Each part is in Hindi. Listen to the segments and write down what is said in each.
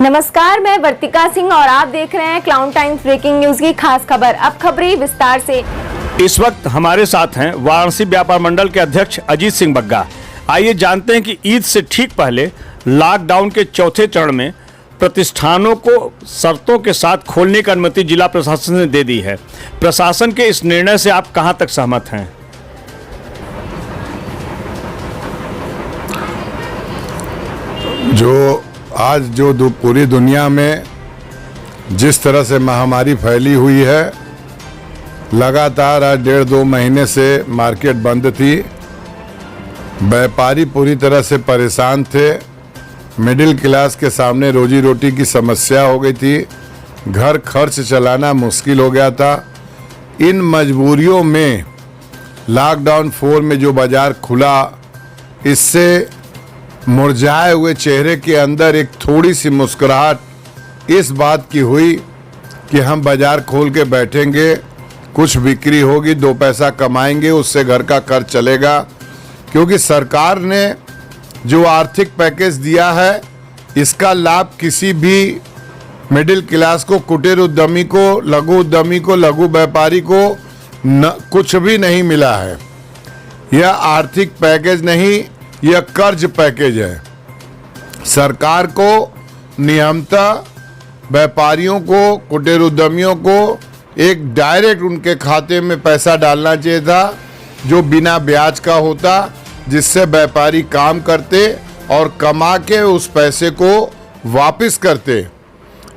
नमस्कार, मैं वर्तिका सिंह और आप देख रहे हैं क्लाउड टाइम्स ब्रेकिंग न्यूज की खास खबर। अब खबरें विस्तार से। इस वक्त हमारे साथ हैं वाराणसी व्यापार मंडल के अध्यक्ष अजीत सिंह बग्गा। आइए जानते हैं कि ईद से ठीक पहले लॉकडाउन के चौथे चरण में प्रतिष्ठानों को शर्तों के साथ खोलने की अनुमति जिला प्रशासन ने दे दी है। प्रशासन के इस निर्णय से आप कहां तक सहमत हैं? जो पूरी दुनिया में जिस तरह से महामारी फैली हुई है, लगातार आज 1.5-2 महीने से मार्केट बंद थी। व्यापारी पूरी तरह से परेशान थे। मिडिल क्लास के सामने रोजी रोटी की समस्या हो गई थी। घर खर्च चलाना मुश्किल हो गया था। इन मजबूरियों में लॉकडाउन 4 में जो बाजार खुला, इससे मुरझाए हुए चेहरे के अंदर एक थोड़ी सी मुस्कुराहट इस बात की हुई कि हम बाजार खोल के बैठेंगे, कुछ बिक्री होगी, 2 पैसा कमाएंगे, उससे घर का खर्च चलेगा। क्योंकि सरकार ने जो आर्थिक पैकेज दिया है, इसका लाभ किसी भी मिडिल क्लास को, कुटीर उद्यमी को, लघु उद्यमी को, लघु व्यापारी को कुछ भी नहीं मिला है। यह आर्थिक पैकेज नहीं, यह कर्ज पैकेज है। सरकार को नियमतः व्यापारियों को, कुटीर उद्यमियों को एक डायरेक्ट उनके खाते में पैसा डालना चाहिए था, जो बिना ब्याज का होता, जिससे व्यापारी काम करते और कमा के उस पैसे को वापस करते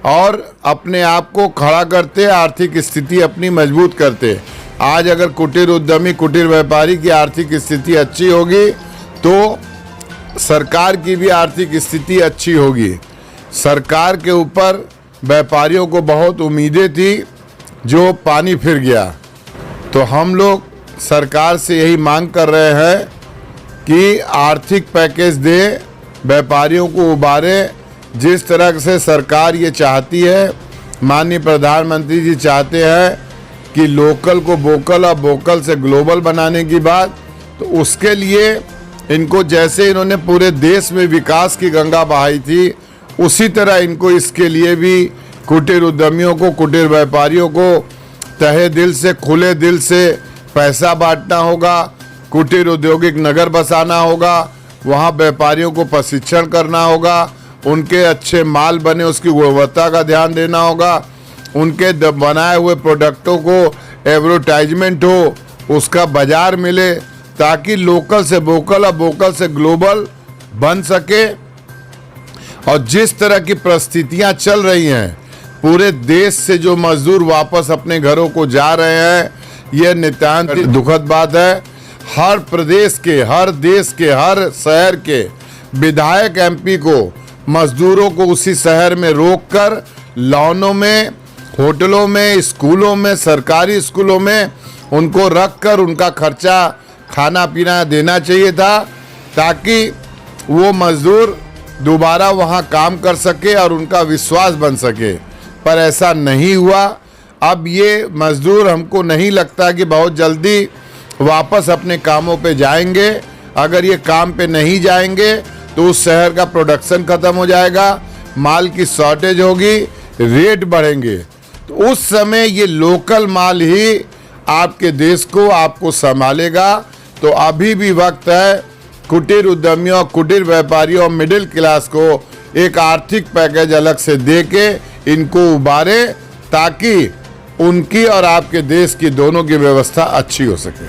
और अपने आप को खड़ा करते, आर्थिक स्थिति अपनी मजबूत करते। आज अगर कुटीर उद्यमी, कुटीर व्यापारी की आर्थिक स्थिति अच्छी होगी तो सरकार की भी आर्थिक स्थिति अच्छी होगी। सरकार के ऊपर व्यापारियों को बहुत उम्मीदें थी, जो पानी फिर गया। तो हम लोग सरकार से यही मांग कर रहे हैं कि आर्थिक पैकेज दे, व्यापारियों को उबारे। जिस तरह से सरकार ये चाहती है, माननीय प्रधानमंत्री जी चाहते हैं कि लोकल को वोकल और वोकल से ग्लोबल बनाने की बात, तो उसके लिए इनको, जैसे इन्होंने पूरे देश में विकास की गंगा बहाई थी, उसी तरह इनको इसके लिए भी कुटीर उद्यमियों को, कुटीर व्यापारियों को तहे दिल से, खुले दिल से पैसा बांटना होगा। कुटीर औद्योगिक नगर बसाना होगा, वहाँ व्यापारियों को प्रशिक्षण करना होगा, उनके अच्छे माल बने उसकी गुणवत्ता का ध्यान देना होगा, उनके बनाए हुए प्रोडक्टों को एडवर्टाइजमेंट हो, उसका बाजार मिले, ताकि लोकल से वोकल और वोकल से ग्लोबल बन सके। और जिस तरह की परिस्थितियां चल रही हैं, पूरे देश से जो मजदूर वापस अपने घरों को जा रहे हैं, यह नितांत दुखद बात है। हर प्रदेश के, हर देश के, हर शहर के विधायक एमपी को मजदूरों को उसी शहर में रोककर लॉनों में, होटलों में, स्कूलों में, सरकारी स्कूलों में उनको रखकर उनका खर्चा, खाना पीना देना चाहिए था, ताकि वो मजदूर दोबारा वहाँ काम कर सके और उनका विश्वास बन सके। पर ऐसा नहीं हुआ। अब ये मजदूर हमको नहीं लगता कि बहुत जल्दी वापस अपने कामों पे जाएंगे। अगर ये काम पे नहीं जाएंगे तो उस शहर का प्रोडक्शन ख़त्म हो जाएगा, माल की शॉर्टेज होगी, रेट बढ़ेंगे। तो उस समय ये लोकल माल ही आपके देश को, आपको संभालेगा। तो अभी भी वक्त है कुटीर उद्यमियों, कुटीर व्यापारियों और मिडिल क्लास को एक आर्थिक पैकेज अलग से देके इनको उबारे, ताकि उनकी और आपके देश की दोनों की व्यवस्था अच्छी हो सके।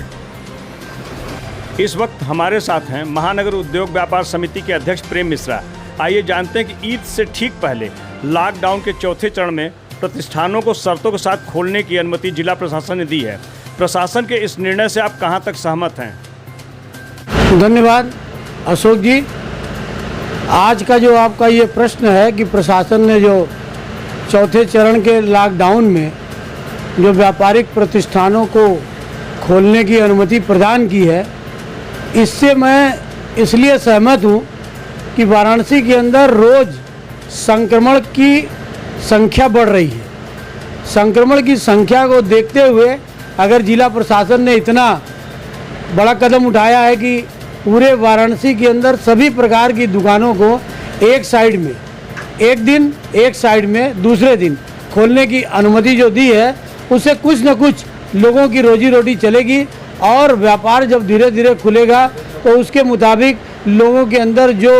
इस वक्त हमारे साथ हैं महानगर उद्योग व्यापार समिति के अध्यक्ष प्रेम मिश्रा। आइए जानते हैं कि ईद से ठीक पहले लॉकडाउन के चौथे चरण में प्रतिष्ठानों को शर्तों के साथ खोलने की अनुमति जिला प्रशासन ने दी है। प्रशासन के इस निर्णय से आप कहां तक सहमत हैं? धन्यवाद अशोक जी। आज का जो आपका ये प्रश्न है कि प्रशासन ने जो चौथे चरण के लॉकडाउन में जो व्यापारिक प्रतिष्ठानों को खोलने की अनुमति प्रदान की है, इससे मैं इसलिए सहमत हूँ कि वाराणसी के अंदर रोज़ संक्रमण की संख्या बढ़ रही है। संक्रमण की संख्या को देखते हुए अगर जिला प्रशासन ने इतना बड़ा कदम उठाया है कि पूरे वाराणसी के अंदर सभी प्रकार की दुकानों को एक साइड में एक दिन एक साइड में दूसरे दिन खोलने की अनुमति जो दी है, उससे कुछ न कुछ लोगों की रोजी रोटी चलेगी और व्यापार जब धीरे धीरे खुलेगा तो उसके मुताबिक लोगों के अंदर जो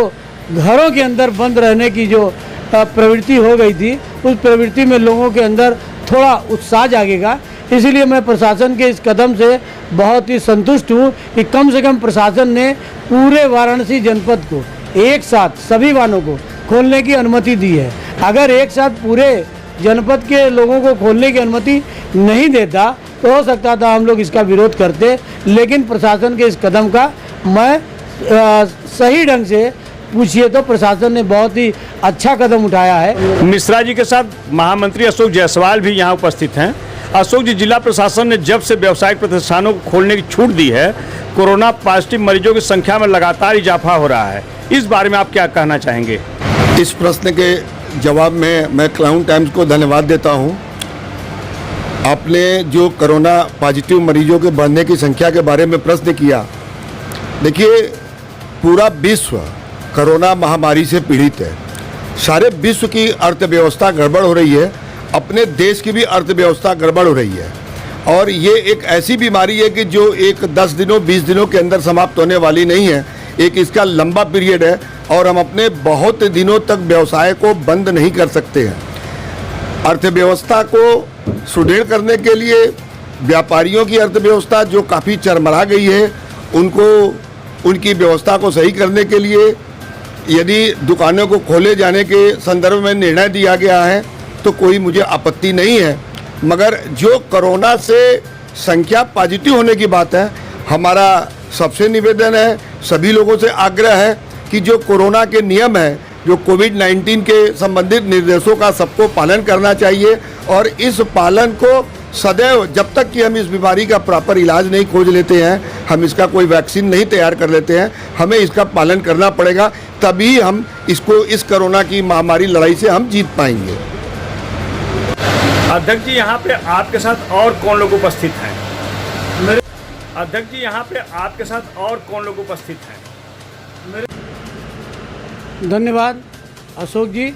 घरों के अंदर बंद रहने की जो प्रवृत्ति हो गई थी, उस प्रवृत्ति में लोगों के अंदर थोड़ा उत्साह जागेगा। इसीलिए मैं प्रशासन के इस कदम से बहुत ही संतुष्ट हूँ कि कम से कम प्रशासन ने पूरे वाराणसी जनपद को एक साथ सभी वाहनों को खोलने की अनुमति दी है। अगर एक साथ पूरे जनपद के लोगों को खोलने की अनुमति नहीं देता तो हो सकता था हम लोग इसका विरोध करते, लेकिन प्रशासन के इस कदम का मैं सही ढंग से पूछिए तो प्रशासन ने बहुत ही अच्छा कदम उठाया है। मिश्रा जी के साथ महामंत्री अशोक जायसवाल भी यहाँ उपस्थित हैं। अशोक जी, जिला प्रशासन ने जब से व्यावसायिक प्रतिष्ठानों को खोलने की छूट दी है, कोरोना पॉजिटिव मरीजों की संख्या में लगातार इजाफा हो रहा है। इस बारे में आप क्या कहना चाहेंगे? इस प्रश्न के जवाब में मैं क्लाउन टाइम्स को धन्यवाद देता हूं। आपने जो कोरोना पॉजिटिव मरीजों के बढ़ने की संख्या के बारे में प्रश्न किया, देखिए पूरा विश्व कोरोना महामारी से पीड़ित है। सारे विश्व की अर्थव्यवस्था गड़बड़ हो रही है, अपने देश की भी अर्थव्यवस्था गड़बड़ हो रही है। और ये एक ऐसी बीमारी है कि जो एक 10 दिनों 20 दिनों के अंदर समाप्त होने वाली नहीं है, एक इसका लंबा पीरियड है और हम अपने बहुत दिनों तक व्यवसाय को बंद नहीं कर सकते हैं। अर्थव्यवस्था को सुदृढ़ करने के लिए व्यापारियों की अर्थव्यवस्था जो काफ़ी चरमरा गई है, उनकी व्यवस्था को सही करने के लिए यदि दुकानों को खोले जाने के संदर्भ में निर्णय दिया गया है तो कोई मुझे आपत्ति नहीं है। मगर जो कोरोना से संख्या पॉजिटिव होने की बात है, हमारा सबसे निवेदन है, सभी लोगों से आग्रह है कि जो कोरोना के नियम हैं, जो कोविड-19 के संबंधित निर्देशों का सबको पालन करना चाहिए और इस पालन को सदैव, जब तक कि हम इस बीमारी का प्रॉपर इलाज नहीं खोज लेते हैं, हम इसका कोई वैक्सीन नहीं तैयार कर लेते हैं, हमें इसका पालन करना पड़ेगा। तभी हम इस कोरोना की महामारी लड़ाई से हम जीत पाएंगे। अध्यक्ष जी, यहाँ पे आपके साथ और कौन लोग उपस्थित हैं? अध्यक्ष जी, यहाँ पे आपके साथ और कौन लोग उपस्थित हैं? धन्यवाद अशोक जी।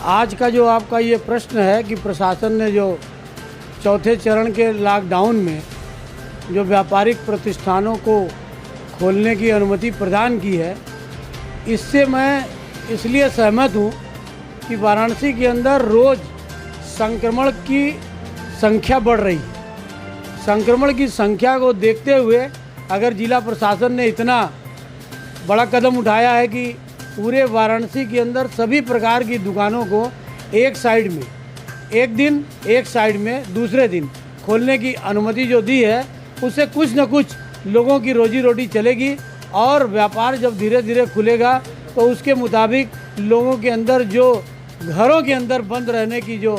आज का जो आपका ये प्रश्न है कि प्रशासन ने जो चौथे चरण के लॉकडाउन में जो व्यापारिक प्रतिष्ठानों को खोलने की अनुमति प्रदान की है, इससे मैं इसलिए सहमत हूँ कि वाराणसी के अंदर रोज़ संक्रमण की संख्या बढ़ रही है। संक्रमण की संख्या को देखते हुए अगर जिला प्रशासन ने इतना बड़ा कदम उठाया है कि पूरे वाराणसी के अंदर सभी प्रकार की दुकानों को एक साइड में, एक दिन एक साइड में दूसरे दिन खोलने की अनुमति जो दी है, उससे कुछ न कुछ लोगों की रोजी रोटी चलेगी और व्यापार जब धीरे धीरे खुलेगा तो उसके मुताबिक लोगों के अंदर जो घरों के अंदर बंद रहने की जो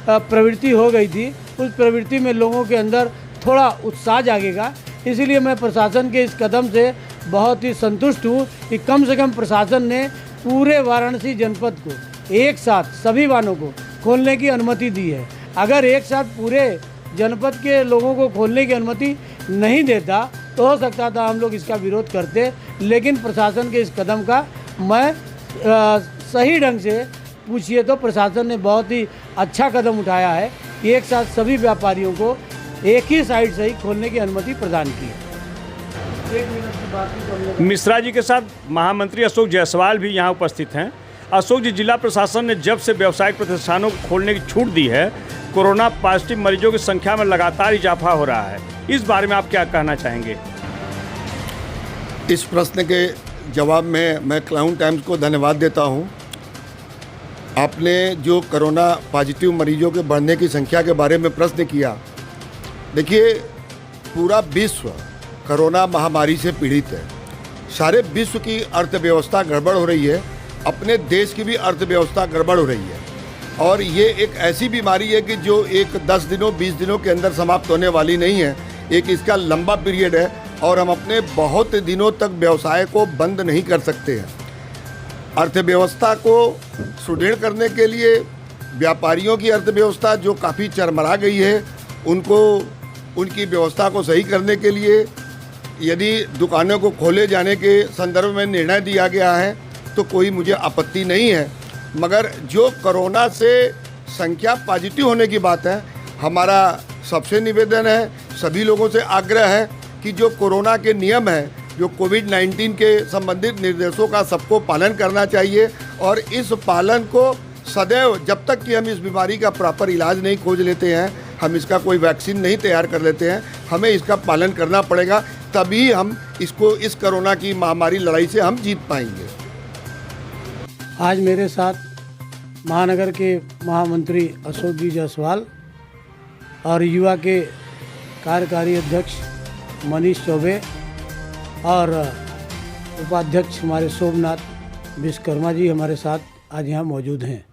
प्रवृत्ति हो गई थी, उस प्रवृत्ति में लोगों के अंदर थोड़ा उत्साह जागेगा। इसीलिए मैं प्रशासन के इस कदम से बहुत ही संतुष्ट हूँ कि कम से कम प्रशासन ने पूरे वाराणसी जनपद को एक साथ सभी वाहनों को खोलने की अनुमति दी है। अगर एक साथ पूरे जनपद के लोगों को खोलने की अनुमति नहीं देता तो हो सकता था हम लोग इसका विरोध करते, लेकिन प्रशासन के इस कदम का मैं सही ढंग से पूछिए तो प्रशासन ने बहुत ही अच्छा कदम उठाया है। एक साथ सभी व्यापारियों को एक ही साइड से ही खोलने की अनुमति प्रदान की है। मिश्रा जी के साथ महामंत्री अशोक जायसवाल भी यहाँ उपस्थित हैं। अशोक जी, जिला प्रशासन ने जब से व्यावसायिक प्रतिष्ठानों को खोलने की छूट दी है, कोरोना पॉजिटिव मरीजों की संख्या में लगातार इजाफा हो रहा है। इस बारे में आप क्या कहना चाहेंगे? इस प्रश्न के जवाब में मैं क्लाउन टाइम्स को धन्यवाद देता हूं। आपने जो कोरोना पॉजिटिव मरीजों के बढ़ने की संख्या के बारे में प्रश्न किया, देखिए पूरा विश्व कोरोना महामारी से पीड़ित है। सारे विश्व की अर्थव्यवस्था गड़बड़ हो रही है, अपने देश की भी अर्थव्यवस्था गड़बड़ हो रही है। और ये एक ऐसी बीमारी है कि जो एक 10 दिनों 20 दिनों के अंदर समाप्त होने वाली नहीं है, एक इसका लंबा पीरियड है और हम अपने बहुत दिनों तक व्यवसाय को बंद नहीं कर सकते हैं। अर्थव्यवस्था को सुदृढ़ करने के लिए व्यापारियों की अर्थव्यवस्था जो काफ़ी चरमरा गई है, उनकी व्यवस्था को सही करने के लिए यदि दुकानों को खोले जाने के संदर्भ में निर्णय दिया गया है तो कोई मुझे आपत्ति नहीं है। मगर जो कोरोना से संख्या पॉजिटिव होने की बात है, हमारा सबसे निवेदन है, सभी लोगों से आग्रह है कि जो कोरोना के नियम हैं, जो कोविड-19 के संबंधित निर्देशों का सबको पालन करना चाहिए और इस पालन को सदैव, जब तक कि हम इस बीमारी का प्रॉपर इलाज नहीं खोज लेते हैं, हम इसका कोई वैक्सीन नहीं तैयार कर लेते हैं, हमें इसका पालन करना पड़ेगा, तभी हम इस कोरोना की महामारी लड़ाई से हम जीत पाएंगे। आज मेरे साथ महानगर के महामंत्री अशोक जी जायसवाल और युवा के कार्यकारी अध्यक्ष मनीष चौबे और उपाध्यक्ष हमारे सोमनाथ विश्वकर्मा जी हमारे साथ आज यहाँ मौजूद हैं।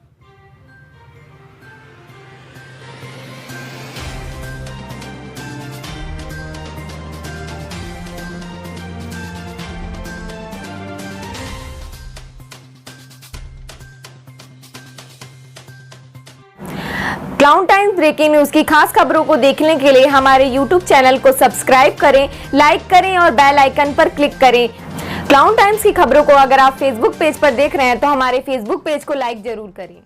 क्लाउड टाइम्स ब्रेकिंग न्यूज की खास खबरों को देखने के लिए हमारे YouTube चैनल को सब्सक्राइब करें, लाइक करें और बेल आइकन पर क्लिक करें। क्लाउड टाइम्स की खबरों को अगर आप Facebook पेज पर देख रहे हैं तो हमारे Facebook पेज को लाइक जरूर करें।